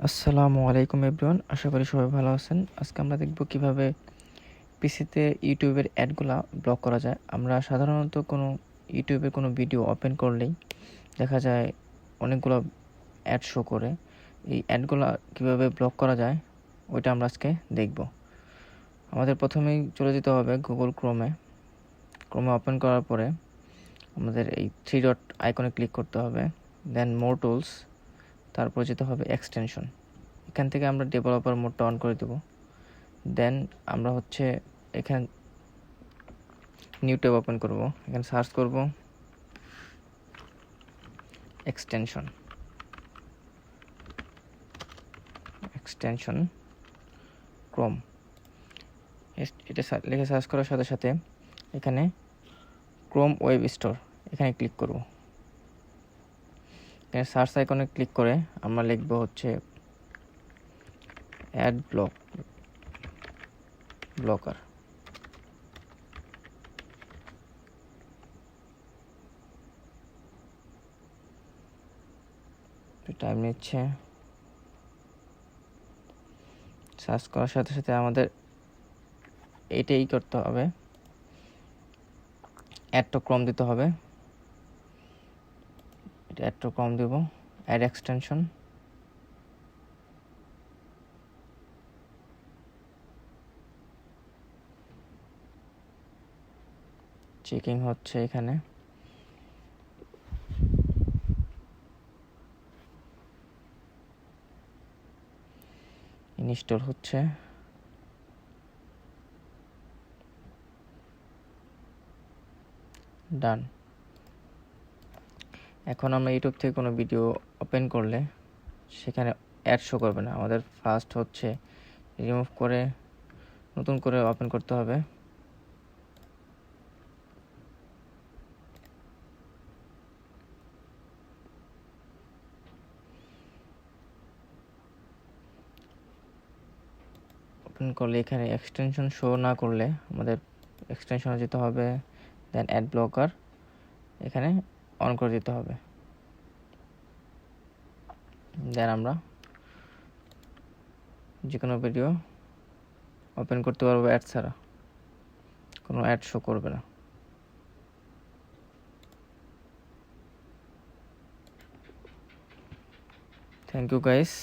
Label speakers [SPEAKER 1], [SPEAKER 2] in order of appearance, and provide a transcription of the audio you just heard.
[SPEAKER 1] আসসালামু আলাইকুম এভরিওয়ান, আশা করি সবাই ভালো আছেন। আজকে আমরা দেখব কিভাবে পিসিতে ইউটিউবের অ্যাডগুলা ব্লক করা যায়। আমরা সাধারণত ইউটিউবে কোনো ভিডিও ওপেন করলেই দেখা যায় অনেকগুলো অ্যাড শো করে। এই অ্যাডগুলা কিভাবে ব্লক করা যায় ওইটা আমরা আজকে দেখব। আমাদের প্রথমেই চলে যেতে হবে গুগল ক্রোমে ওপেন করার পরে আমাদের এই 3 ডট আইকনে ক্লিক করতে হবে, দেন মোর টুলস, তারপর যেতে হবে এক্সটেনশন। এখান থেকে আমরা ডেভেলপার মোডটা অন করে দেব। দেন আমরা এখানে নিউ ট্যাব ওপেন করব। এখানে সার্চ করব এক্সটেনশন ক্রোম। এটা লিখে সার্চ করার সাথে সাথে এখানে ক্রোম ওয়েব স্টোর এখানে ক্লিক করব। এখানে সার্চ আইকনে ক্লিক করে আমরা লিখব অ্যাড ব্লকার। টাইম নিচ্ছে। সার্চ করার সাথে সাথে আমাদের এইটাই করতে হবে, অ্যাড টু ক্রোম দিতে হবে। এটা অ্যাড টু ক্রোম দেব, অ্যাড এক্সটেনশন। চেকিং হচ্ছে, এখানে ইনস্টল হচ্ছে। ডান। এখন আমরা ইউটিউব থেকে কোনো ভিডিও ওপেন করলে সেখানে অ্যাড শো করবে না। আমাদের ফার্স্ট রিমুভ করে নতুন করে ওপেন করতে হবে। ওপেন করলে এখানে এক্সটেনশন শো না করলে আমাদের এক্সটেনশনে যেতে হবে, দেন অ্যাড ব্লকার এখানে অন করে দিতে হবে। দেন আমরা যে কোনো ভিডিও ওপেন করতে পারবো অ্যাড ছাড়া, কোনো অ্যাড শো করবে না। Thank you guys.